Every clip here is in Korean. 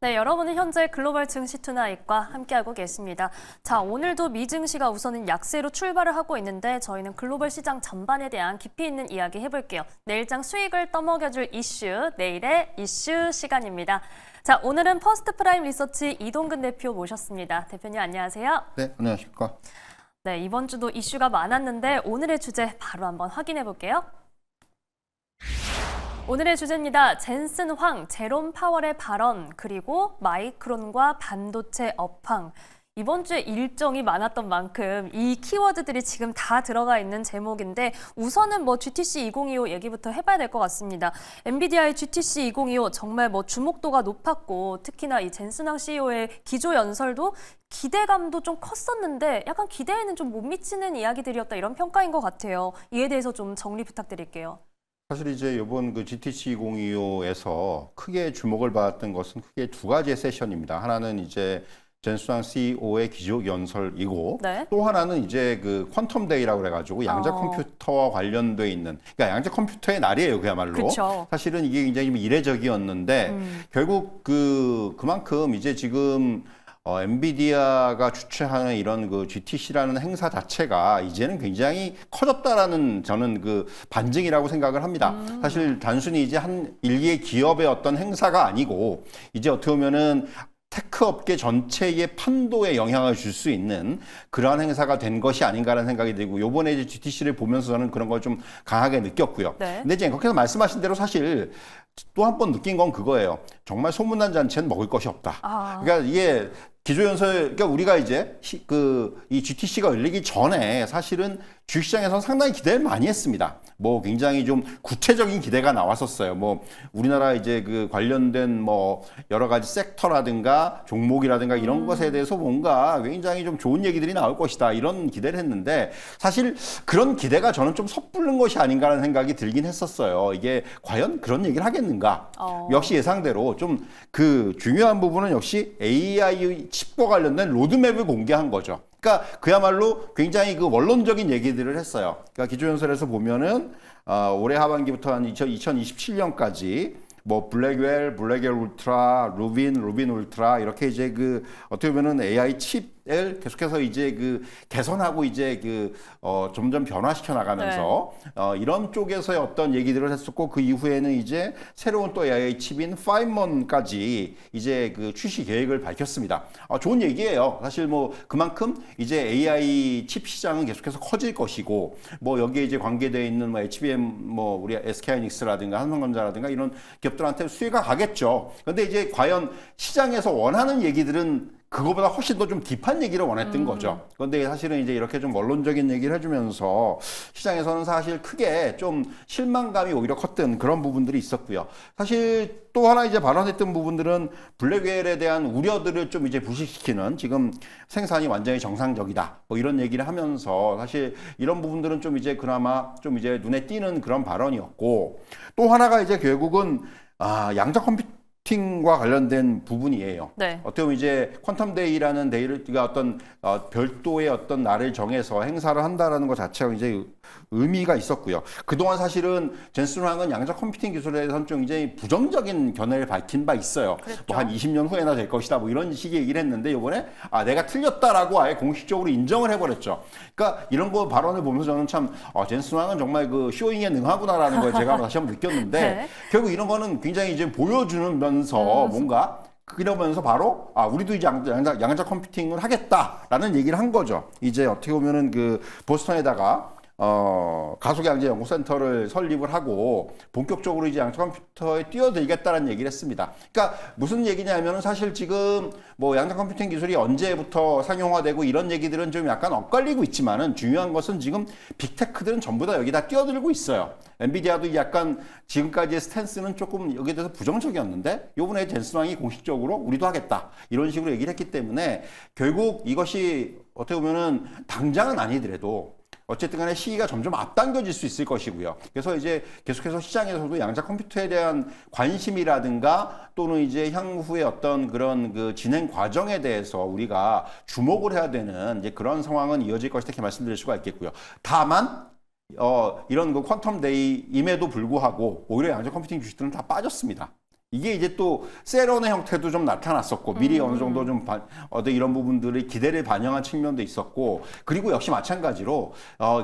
네, 여러분은 현재 글로벌 증시 투나잇과 함께하고 계십니다. 자, 오늘도 미 증시가 우선은 약세로 출발을 하고 있는데 저희는 글로벌 시장 전반에 대한 깊이 있는 이야기 해볼게요. 내일장 수익을 떠먹여줄 이슈, 내일의 이슈 시간입니다. 자, 오늘은 퍼스트 프라임 리서치 이동근 대표 모셨습니다. 대표님 안녕하세요. 네, 안녕하십니까. 네, 이번 주도 이슈가 많았는데 오늘의 주제 바로 한번 확인해 볼게요. 오늘의 주제입니다. 젠슨 황, 제롬 파월의 발언, 그리고 마이크론과 반도체 업황. 이번 주에 일정이 많았던 만큼 이 키워드들이 지금 다 들어가 있는 제목인데 우선은 GTC 2025 얘기부터 해봐야 될 것 같습니다. 엔비디아의 GTC 2025 정말 주목도가 높았고 특히나 이 젠슨 황 CEO의 기조 연설도 기대감도 좀 컸었는데 약간 기대에는 좀 못 미치는 이야기들이었다 이런 평가인 것 같아요. 이에 대해서 좀 정리 부탁드릴게요. 사실 이제 이번 그 GTC 2025에서 크게 주목을 받았던 것은 크게 두 가지의 세션입니다. 하나는 이제 젠슨 황 CEO의 기조 연설이고 네. 또 하나는 이제 그 퀀텀 데이라고 그래가지고 양자 컴퓨터와 관련돼 있는 그러니까 양자 컴퓨터의 날이에요, 그야말로. 그쵸. 사실은 이게 굉장히 좀 이례적이었는데 결국 그만큼 이제 지금 엔비디아가 주최하는 이런 그 GTC라는 행사 자체가 이제는 굉장히 커졌다라는 저는 그 반증이라고 생각을 합니다. 사실 단순히 이제 한 일개 기업의 어떤 행사가 아니고 이제 어떻게 보면은 테크 업계 전체의 판도에 영향을 줄 수 있는 그러한 행사가 된 것이 아닌가라는 생각이 들고 요번에 이제 GTC를 보면서 저는 그런 걸 좀 강하게 느꼈고요. 네. 근데 이제 거기서 말씀하신 대로 사실 또 한 번 느낀 건 그거예요. 정말 소문난 잔치는 먹을 것이 없다. 그러니까 이게 기조연설, 그러니까 우리가 이제 이 GTC가 열리기 전에 사실은 주식시장에서는 상당히 기대를 많이 했습니다. 굉장히 좀 구체적인 기대가 나왔었어요. 우리나라 이제 그 관련된 여러 가지 섹터라든가 종목이라든가 이런 것에 대해서 뭔가 굉장히 좀 좋은 얘기들이 나올 것이다. 이런 기대를 했는데 사실 그런 기대가 저는 좀 섣부른 것이 아닌가라는 생각이 들긴 했었어요. 이게 과연 그런 얘기를 하겠는가? 역시 예상대로 좀 그 중요한 부분은 역시 AI 칩과 관련된 로드맵을 공개한 거죠. 그러니까 그야말로 굉장히 그 원론적인 얘기들을 했어요. 그러니까 기조연설에서 보면은 올해 하반기부터 한 2027년까지 블랙웰, 블랙웰 울트라, 루빈 울트라 이렇게 이제 어떻게 보면은 AI 칩을 계속해서 이제 개선하고 이제 점점 변화시켜 나가면서 네. 이런 쪽에서의 어떤 얘기들을 했었고 그 이후에는 이제 새로운 또 AI 칩인 파인먼까지 이제 출시 계획을 밝혔습니다. 좋은 얘기예요. 사실 그만큼 이제 AI 칩 시장은 계속해서 커질 것이고 여기에 이제 관계되어 있는 HBM 우리 SK하이닉스라든가 한성전자라든가 이런 기업들한테 수혜가 가겠죠. 그런데 이제 과연 시장에서 원하는 얘기들은 그거보다 훨씬 더 좀 딥한 얘기를 원했던 거죠. 그런데 사실은 이제 이렇게 좀 원론적인 얘기를 해주면서 시장에서는 사실 크게 좀 실망감이 오히려 컸던 그런 부분들이 있었고요. 사실 또 하나 이제 발언했던 부분들은 블랙웰에 대한 우려들을 좀 이제 부식시키는 지금 생산이 완전히 정상적이다. 이런 얘기를 하면서 사실 이런 부분들은 좀 이제 그나마 좀 이제 눈에 띄는 그런 발언이었고 또 하나가 이제 결국은 양자 컴퓨팅과 관련된 부분이에요. 네. 어떻게 보면 이제 퀀텀 데이라는 데이가 어떤 별도의 어떤 날을 정해서 행사를 한다라는 것 자체가 이제 의미가 있었고요. 그동안 사실은 젠슨 황은 양자 컴퓨팅 기술에 대해서는 좀 굉장히 부정적인 견해를 밝힌 바 있어요. 그랬죠. 한 20년 후에나 될 것이다. 이런 식의 얘기를 했는데 이번에 내가 틀렸다라고 아예 공식적으로 인정을 해버렸죠. 그러니까 이런 거 발언을 보면서 저는 참 젠슨 황은 정말 쇼잉에 능하구나라는 걸 제가 다시 한번 느꼈는데 네. 결국 이런 거는 굉장히 이제 보여주면서 뭔가 그러면서 바로 우리도 이제 양자 컴퓨팅을 하겠다라는 얘기를 한 거죠. 이제 어떻게 보면은 보스턴에다가 가속양재연구센터를 설립을 하고 본격적으로 이제 양자 컴퓨터에 뛰어들겠다는 얘기를 했습니다. 그러니까 무슨 얘기냐면은 사실 지금 양자 컴퓨팅 기술이 언제부터 상용화되고 이런 얘기들은 좀 약간 엇갈리고 있지만은 중요한 것은 지금 빅테크들은 전부 다 여기다 뛰어들고 있어요. 엔비디아도 약간 지금까지의 스탠스는 조금 여기에 대해서 부정적이었는데 요번에 젠슨 황이 공식적으로 우리도 하겠다 이런 식으로 얘기를 했기 때문에 결국 이것이 어떻게 보면은 당장은 아니더라도 어쨌든 간에 시기가 점점 앞당겨질 수 있을 것이고요. 그래서 이제 계속해서 시장에서도 양자 컴퓨터에 대한 관심이라든가 또는 이제 향후의 어떤 그런 진행 과정에 대해서 우리가 주목을 해야 되는 이제 그런 상황은 이어질 것이다 이렇게 말씀드릴 수가 있겠고요. 다만 이런 퀀텀 데이임에도 불구하고 오히려 양자 컴퓨팅 주식들은 다 빠졌습니다. 이게 이제 또 세런의 형태도 좀 나타났었고 미리 어느 정도 좀 어떤 이런 부분들이 기대를 반영한 측면도 있었고 그리고 역시 마찬가지로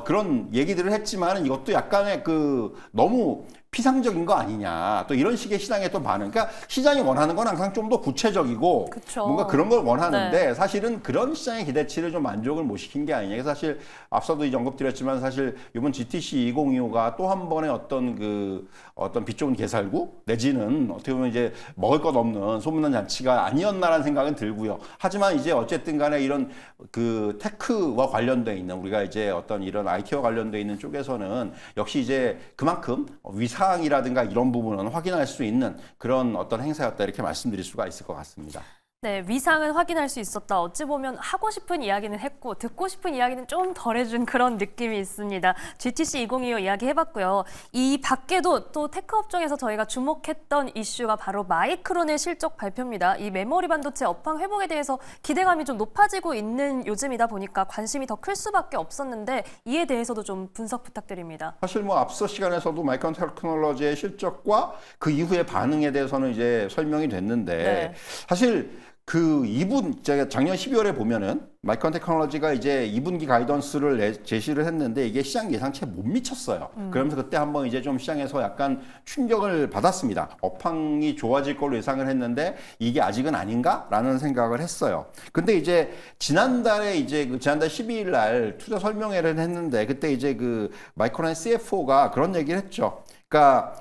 그런 얘기들을 했지만 이것도 약간의 그 너무 피상적인 거 아니냐 또 이런 식의 시장의 또 반응. 그러니까 시장이 원하는 건 항상 좀 더 구체적이고 그쵸. 뭔가 그런 걸 원하는데 네. 사실은 그런 시장의 기대치를 좀 만족을 못 시킨 게 아니냐. 사실 앞서도 이제 언급드렸지만 사실 이번 GTC 2025가 또 한 번의 어떤 빛 좋은 개살구 내지는 어떻게 보면 이제 먹을 것 없는 소문난 잔치가 아니었나라는 생각은 들고요. 하지만 이제 어쨌든 간에 이런 그 테크와 관련돼 있는 우리가 이제 어떤 이런 IT와 관련돼 있는 쪽에서는 역시 이제 그만큼 위상이라든가 이런 부분은 확인할 수 있는 그런 어떤 행사였다 이렇게 말씀드릴 수가 있을 것 같습니다. 네, 위상은 확인할 수 있었다. 어찌 보면 하고 싶은 이야기는 했고 듣고 싶은 이야기는 좀 덜해준 그런 느낌이 있습니다. GTC 2025 이야기 해봤고요. 이 밖에도 또 테크 업종에서 저희가 주목했던 이슈가 바로 마이크론의 실적 발표입니다. 이 메모리 반도체 업황 회복에 대해서 기대감이 좀 높아지고 있는 요즘이다 보니까 관심이 더 클 수밖에 없었는데 이에 대해서도 좀 분석 부탁드립니다. 사실 뭐 앞서 시간에서도 마이크론 테크놀로지의 실적과 그 이후의 반응에 대해서는 이제 설명이 됐는데 네. 사실 그 2분 제가 작년 12월에 보면은 마이크론 테크놀로지가 이제 2분기 가이던스를 제시를 했는데 이게 시장 예상치에 못 미쳤어요. 그러면서 그때 한번 이제 좀 시장에서 약간 충격을 받았습니다. 업황이 좋아질 걸로 예상을 했는데 이게 아직은 아닌가라는 생각을 했어요. 근데 이제 지난달 12일 날 투자 설명회를 했는데 그때 이제 그 마이크론의 CFO가 그런 얘기를 했죠. 그러니까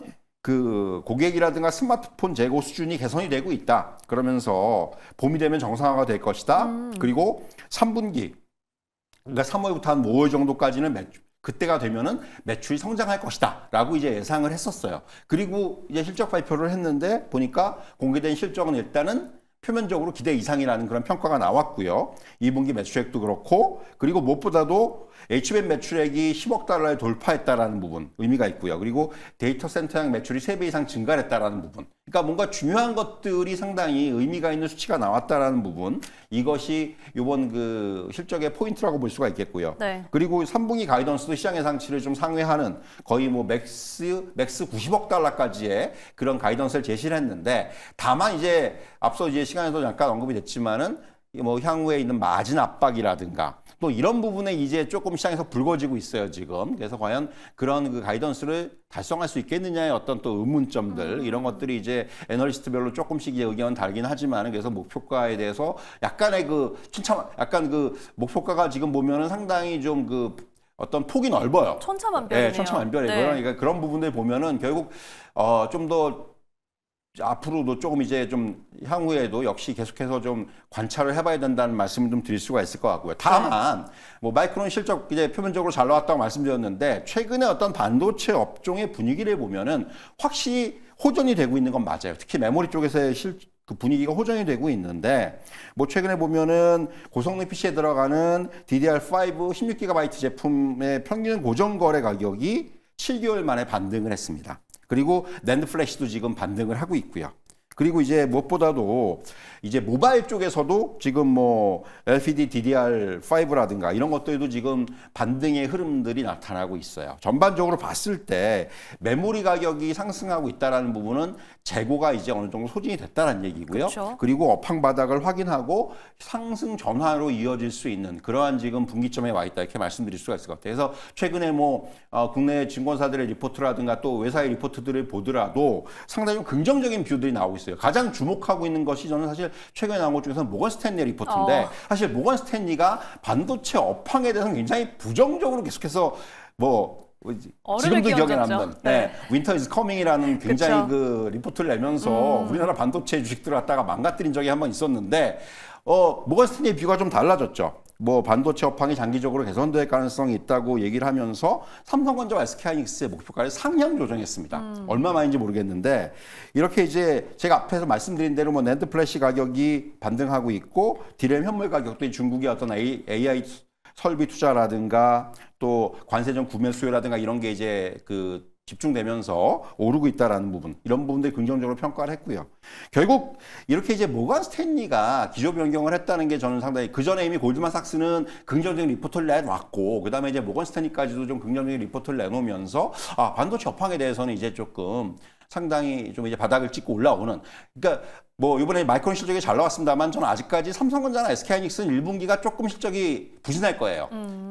그 고객이라든가 스마트폰 재고 수준이 개선이 되고 있다. 그러면서 봄이 되면 정상화가 될 것이다. 그리고 3분기, 그러니까 3월부터 한 5월 정도까지는 그때가 되면은 매출이 성장할 것이다. 라고 이제 예상을 했었어요. 그리고 이제 실적 발표를 했는데 보니까 공개된 실적은 일단은 표면적으로 기대 이상이라는 그런 평가가 나왔고요. 2분기 매출액도 그렇고 그리고 무엇보다도 HBM 매출액이 10억 달러를 돌파했다라는 부분 의미가 있고요. 그리고 데이터 센터형 매출이 3배 이상 증가했다라는 부분. 그러니까 뭔가 중요한 것들이 상당히 의미가 있는 수치가 나왔다라는 부분. 이것이 이번 그 실적의 포인트라고 볼 수가 있겠고요. 네. 그리고 3분기 가이던스도 시장 예상치를 좀 상회하는 거의 뭐 맥스 90억 달러까지의 그런 가이던스를 제시를 했는데 다만 이제 앞서 이제 시간에도 잠깐 언급이 됐지만은 뭐 향후에 있는 마진 압박이라든가 또 이런 부분에 이제 조금 시장에서 불거지고 있어요, 지금. 그래서 과연 그런 그 가이던스를 달성할 수 있겠느냐의 어떤 또 의문점들, 이런 것들이 이제 애널리스트별로 조금씩 이제 의견은 다르긴 하지만, 그래서 목표가에 대해서 약간의 약간 그 목표가가 지금 보면은 상당히 좀 그 어떤 폭이 넓어요. 천차만별이네요. 네, 천차만별이에요. 네. 그러니까 그런 부분들 보면은 결국 좀 더 앞으로도 조금 이제 좀 향후에도 역시 계속해서 좀 관찰을 해봐야 된다는 말씀을 좀 드릴 수가 있을 것 같고요. 다만 뭐 마이크론 실적 이제 표면적으로 잘 나왔다고 말씀드렸는데 최근에 어떤 반도체 업종의 분위기를 보면은 확실히 호전이 되고 있는 건 맞아요. 특히 메모리 쪽에서의 그 분위기가 호전이 되고 있는데 뭐 최근에 보면은 고성능 PC에 들어가는 DDR5 16GB 제품의 평균 고정 거래 가격이 7개월 만에 반등을 했습니다. 그리고 낸드 플래시도 지금 반등을 하고 있고요. 그리고 이제 무엇보다도 이제 모바일 쪽에서도 지금 뭐 LPD DDR5라든가 이런 것들도 지금 반등의 흐름들이 나타나고 있어요. 전반적으로 봤을 때 메모리 가격이 상승하고 있다는 부분은 재고가 이제 어느 정도 소진이 됐다는 얘기고요. 그렇죠. 그리고 업황 바닥을 확인하고 상승 전환으로 이어질 수 있는 그러한 지금 분기점에 와 있다 이렇게 말씀드릴 수가 있을 것 같아요. 그래서 최근에 뭐 국내 증권사들의 리포트라든가 또 외사의 리포트들을 보더라도 상당히 좀 긍정적인 뷰들이 나오고 있어요. 가장 주목하고 있는 것이 저는 사실 최근에 나온 것 중에서는 모건 스탠리 리포트인데 사실 모건 스탠리가 반도체 업황에 대해서는 굉장히 부정적으로 계속해서 뭐 지금도 기억에 남는 윈터 이즈 커밍이라는 굉장히 그쵸. 그 리포트를 내면서 우리나라 반도체 주식들을 갖다가 망가뜨린 적이 한 번 있었는데 모건 스탠리의 뷰가 좀 달라졌죠. 뭐 반도체 업황이 장기적으로 개선될 가능성이 있다고 얘기를 하면서 삼성전자와 SK하이닉스의 목표가를 상향 조정했습니다. 얼마만인지 모르겠는데 이렇게 이제 제가 앞에서 말씀드린 대로 뭐 낸드 플래시 가격이 반등하고 있고 디램 현물 가격도 중국의 어떤 AI 설비 투자라든가 또 관세전 구매 수요라든가 이런 게 이제 그 집중되면서 오르고 있다라는 부분, 이런 부분들이 긍정적으로 평가를 했고요. 결국 이렇게 이제 모건 스탠리가 기조 변경을 했다는 게 저는 상당히 그 전에 이미 골드만삭스는 긍정적인 리포트를 내놨고 그 다음에 이제 모건 스탠리까지도 좀 긍정적인 리포트를 내놓으면서 반도체 업황에 대해서는 이제 조금 상당히 좀 이제 바닥을 찍고 올라오는. 그러니까 뭐 이번에 마이크론 실적이 잘 나왔습니다만 저는 아직까지 삼성전자나 SK하이닉스는 1분기가 조금 실적이 부진할 거예요.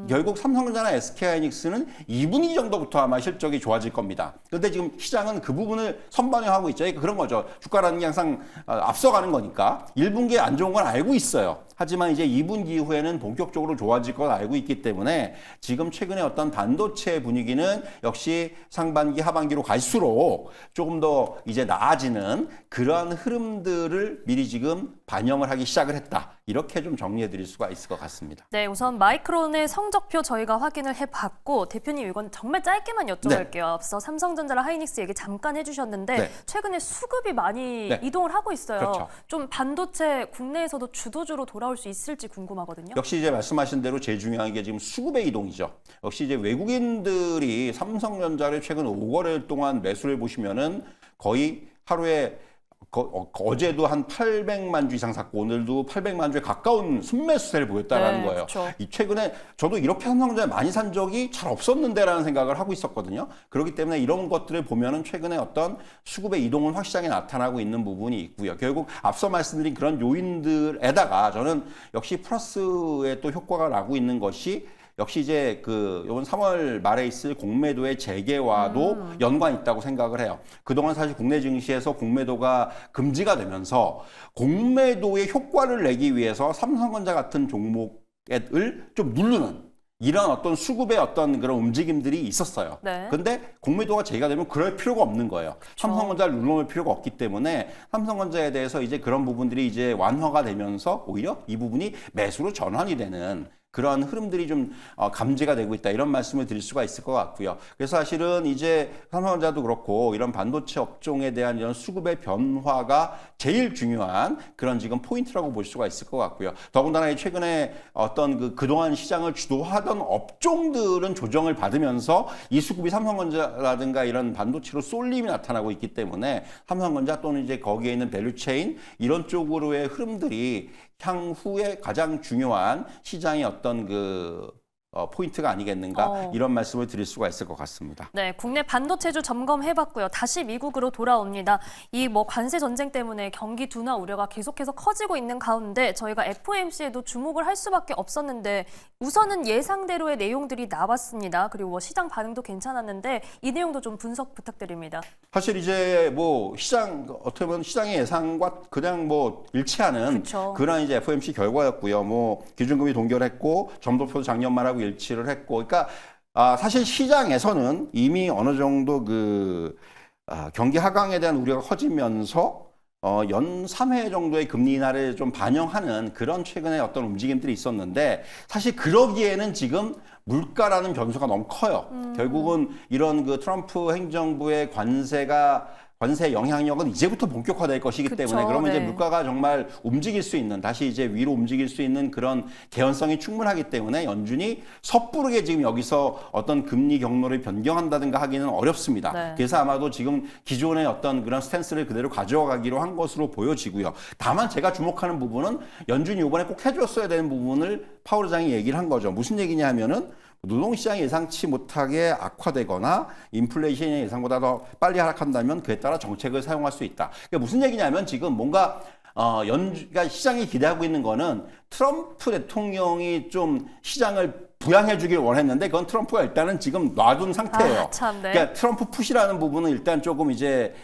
결국 삼성전자나 SK하이닉스는 2분기 정도부터 아마 실적이 좋아질 겁니다. 그런데 지금 시장은 그 부분을 선반영하고 있죠. 그러니까 그런 거죠. 주가라는 게 항상 앞서가는 거니까 1분기에 안 좋은 건 알고 있어요. 하지만 이제 2분기 이후에는 본격적으로 좋아질 걸 알고 있기 때문에 지금 최근에 어떤 반도체 분위기는 역시 상반기 하반기로 갈수록 조금 더 이제 나아지는 그러한 흐름들을 미리 지금 반영을 하기 시작을 했다. 이렇게 좀 정리해 드릴 수가 있을 것 같습니다. 네, 우선 마이크론의 성적표 저희가 확인을 해봤고 대표님 이건 정말 짧게만 여쭤볼게요. 네. 앞서 삼성전자랑 하이닉스 얘기 잠깐 해주셨는데 네. 최근에 수급이 많이 네. 이동을 하고 있어요. 그렇죠. 좀 반도체 국내에서도 주도주로 돌아올 수 있을지 궁금하거든요. 역시 이제 말씀하신 대로 제일 중요한 게 지금 수급의 이동이죠. 역시 이제 외국인들이 삼성전자를 최근 5거래일 동안 매수를 보시면은 거의 하루에 어제도 한 800만 주 이상 샀고 오늘도 800만 주에 가까운 순매수세를 보였다라는 네, 거예요. 그렇죠. 이 최근에 저도 이렇게 삼성전자 많이 산 적이 잘 없었는데라는 생각을 하고 있었거든요. 그렇기 때문에 이런 것들을 보면은 최근에 어떤 수급의 이동은 확실하게 나타나고 있는 부분이 있고요. 결국 앞서 말씀드린 그런 요인들에다가 저는 역시 플러스의 또 효과가 나고 있는 것이 역시 이제 이번 3월 말에 있을 공매도의 재개와도 연관이 있다고 생각을 해요. 그동안 사실 국내 증시에서 공매도가 금지가 되면서 공매도의 효과를 내기 위해서 삼성전자 같은 종목을 좀 누르는 이런 어떤 수급의 어떤 그런 움직임들이 있었어요. 네. 근데 공매도가 제기가 되면 그럴 필요가 없는 거예요. 삼성전자를 눌러놓을 필요가 없기 때문에 삼성전자에 대해서 이제 그런 부분들이 이제 완화가 되면서 오히려 이 부분이 매수로 전환이 되는 그런 흐름들이 좀 감지가 되고 있다 이런 말씀을 드릴 수가 있을 것 같고요. 그래서 사실은 이제 삼성전자도 그렇고 이런 반도체 업종에 대한 이런 수급의 변화가 제일 중요한 그런 지금 포인트라고 볼 수가 있을 것 같고요. 더군다나 최근에 어떤 그동안 시장을 주도하던 업종들은 조정을 받으면서 이 수급이 삼성전자라든가 이런 반도체로 쏠림이 나타나고 있기 때문에 삼성전자 또는 이제 거기에 있는 밸류체인 이런 쪽으로의 흐름들이 향후에 가장 중요한 시장의 어떤 포인트가 아니겠는가 이런 말씀을 드릴 수가 있을 것 같습니다. 네, 국내 반도체주 점검해봤고요. 다시 미국으로 돌아옵니다. 이 관세 전쟁 때문에 경기 둔화 우려가 계속해서 커지고 있는 가운데 저희가 FOMC에도 주목을 할 수밖에 없었는데 우선은 예상대로의 내용들이 나왔습니다. 그리고 시장 반응도 괜찮았는데 이 내용도 좀 분석 부탁드립니다. 사실 이제 어떻게 보면 시장의 예상과 그냥 일치하는 그쵸. 그런 이제 FOMC 결과였고요. 기준금리 동결했고 점도표도 작년 말하고 일치를 했고, 그러니까 사실 시장에서는 이미 어느 정도 경기 하강에 대한 우려가 커지면서 연 3회 정도의 금리 인하를 좀 반영하는 그런 최근에 어떤 움직임들이 있었는데 사실 그러기에는 지금 물가라는 변수가 너무 커요. 결국은 이런 트럼프 행정부의 관세 영향력은 이제부터 본격화될 것이기 그쵸, 때문에 그러면 이제 네. 물가가 정말 움직일 수 있는 다시 이제 위로 움직일 수 있는 그런 개연성이 충분하기 때문에 연준이 섣부르게 지금 여기서 어떤 금리 경로를 변경한다든가 하기는 어렵습니다. 네. 그래서 아마도 지금 기존의 어떤 그런 스탠스를 그대로 가져가기로 한 것으로 보여지고요. 다만 제가 주목하는 부분은 연준이 이번에 꼭 해줬어야 되는 부분을 파월 의장이 얘기를 한 거죠. 무슨 얘기냐 하면은 노동시장이 예상치 못하게 악화되거나 인플레이션이 예상보다 더 빨리 하락한다면 그에 따라 정책을 사용할 수 있다. 그러니까 무슨 얘기냐면 지금 뭔가 그러니까 시장이 기대하고 있는 거는 트럼프 대통령이 좀 시장을 부양해 주길 원했는데 그건 트럼프가 일단은 지금 놔둔 상태예요. 참, 네. 그러니까 트럼프 푸시라는 부분은 일단 조금 이제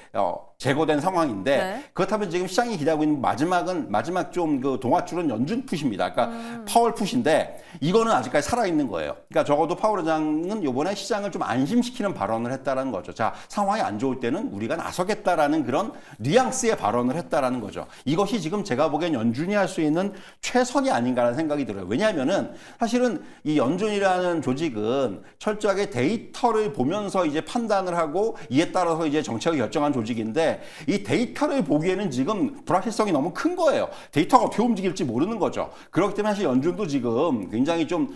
제거된 상황인데 네. 그렇다면 지금 시장이 기대하고 있는 마지막 좀 동아줄은 연준 푸시입니다. 그러니까 파월 푸시인데 이거는 아직까지 살아 있는 거예요. 그러니까 적어도 파월 의장은 이번에 시장을 좀 안심시키는 발언을 했다라는 거죠. 자, 상황이 안 좋을 때는 우리가 나서겠다라는 그런 뉘앙스의 발언을 했다라는 거죠. 이것이 지금 제가 보기엔 연준이 할 수 있는 최선이 아닌가라는 생각이 들어요. 왜냐하면은 사실은 이 연준이라는 조직은 철저하게 데이터를 보면서 이제 판단을 하고 이에 따라서 이제 정책을 결정한 조직인데 이 데이터를 보기에는 지금 불확실성이 너무 큰 거예요. 데이터가 어떻게 움직일지 모르는 거죠. 그렇기 때문에 사실 연준도 지금 굉장히 좀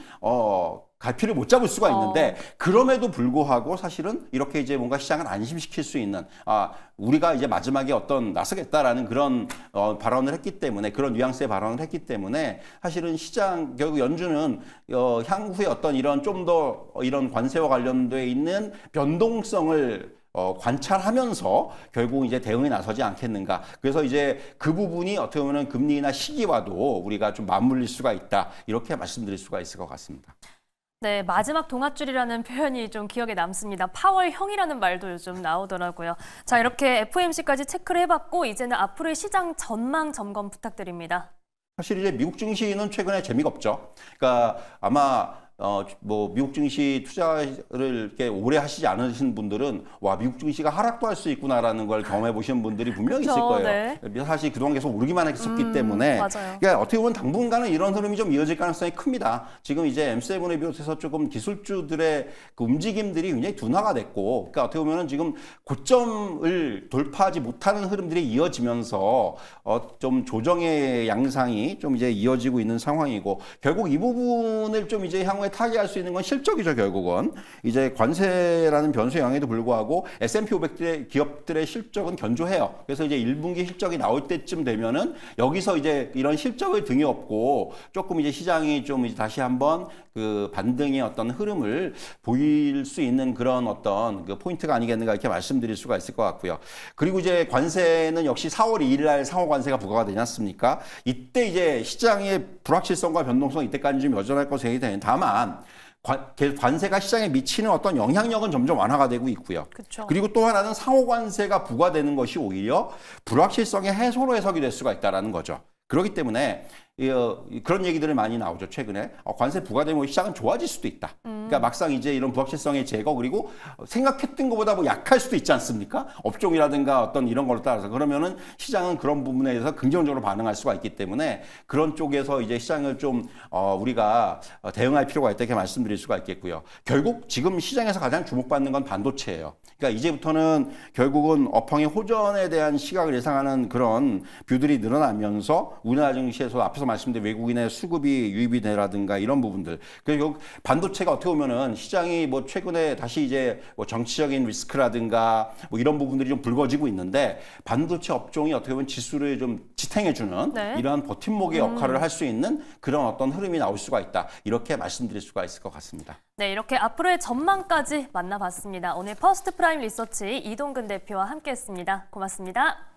갈피를 못 잡을 수가 있는데 그럼에도 불구하고 사실은 이렇게 이제 뭔가 시장을 안심시킬 수 있는 우리가 이제 마지막에 어떤 나서겠다라는 그런 발언을 했기 때문에 그런 뉘앙스의 발언을 했기 때문에 사실은 시장 결국 연준은 향후에 어떤 이런 좀 더 이런 관세와 관련돼 있는 변동성을 관찰하면서 결국 이제 대응에 나서지 않겠는가. 그래서 이제 그 부분이 어떻게 보면 금리나 시기와도 우리가 좀 맞물릴 수가 있다. 이렇게 말씀드릴 수가 있을 것 같습니다. 네, 마지막 동아줄이라는 표현이 좀 기억에 남습니다. 파월형이라는 말도 요즘 나오더라고요. 자, 이렇게 FOMC까지 체크를 해봤고 이제는 앞으로의 시장 전망 점검 부탁드립니다. 사실 이제 미국 증시는 최근에 재미가 없죠. 그러니까 아마 뭐 미국 증시 투자를 이렇게 오래 하시지 않으신 분들은 와 미국 증시가 하락도 할 수 있구나라는 걸 경험해 보신 분들이 분명히 있을 그쵸, 거예요. 네. 사실 그동안 계속 오르기만 했었기 때문에 맞아요. 그러니까 어떻게 보면 당분간은 이런 흐름이 좀 이어질 가능성이 큽니다. 지금 이제 M7을 비롯해서 조금 기술주들의 그 움직임들이 굉장히 둔화가 됐고, 그러니까 어떻게 보면은 지금 고점을 돌파하지 못하는 흐름들이 이어지면서 좀 조정의 양상이 좀 이제 이어지고 있는 상황이고, 결국 이 부분을 좀 이제 향후에 타개할 수 있는 건 실적이죠. 결국은 이제 관세라는 변수 영향에도 불구하고 S&P 500의 기업들의 실적은 견조해요. 그래서 이제 1분기 실적이 나올 때쯤 되면은 여기서 이제 이런 실적을 등에 업고 조금 이제 시장이 좀 이제 다시 한번 그 반등의 어떤 흐름을 보일 수 있는 그런 어떤 그 포인트가 아니겠는가 이렇게 말씀드릴 수가 있을 것 같고요. 그리고 이제 관세는 역시 4월 2일 날 상호 관세가 부과가 되지 않습니까? 이때 이제 시장의 불확실성과 변동성이 이때까지 좀 여전할 것으로 생각이 되는. 다만 관세가 시장에 미치는 어떤 영향력은 점점 완화가 되고 있고요. 그쵸. 그리고 또 하나는 상호 관세가 부과되는 것이 오히려 불확실성의 해소로 해석이 될 수가 있다는 거죠. 그렇기 때문에 그런 얘기들이 많이 나오죠. 최근에 관세 부과되면 시장은 좋아질 수도 있다. 그러니까 막상 이제 이런 불확실성의 제거, 그리고 생각했던 것보다 뭐 약할 수도 있지 않습니까? 업종이라든가 어떤 이런 걸로 따라서. 그러면은 시장은 그런 부분에 대해서 긍정적으로 반응할 수가 있기 때문에 그런 쪽에서 이제 시장을 좀 우리가 대응할 필요가 있다 이렇게 말씀드릴 수가 있겠고요. 결국 지금 시장에서 가장 주목받는 건 반도체예요. 그러니까 이제부터는 결국은 업황의 호전에 대한 시각을 예상하는 그런 뷰들이 늘어나면서 우리나라 증시에서 앞에서 말씀드린 외국인의 수급이 유입이 되라든가 이런 부분들. 그리고 반도체가 어떻게 보면은 시장이 뭐 최근에 다시 이제 뭐 정치적인 리스크라든가 뭐 이런 부분들이 좀 불거지고 있는데, 반도체 업종이 어떻게 보면 지수를 좀 지탱해주는 네. 이러한 버팀목의 역할을 할 수 있는 그런 어떤 흐름이 나올 수가 있다. 이렇게 말씀드릴 수가 있을 것 같습니다. 네, 이렇게 앞으로의 전망까지 만나봤습니다. 오늘 퍼스트 프라임 리서치 이동근 대표와 함께했습니다. 고맙습니다.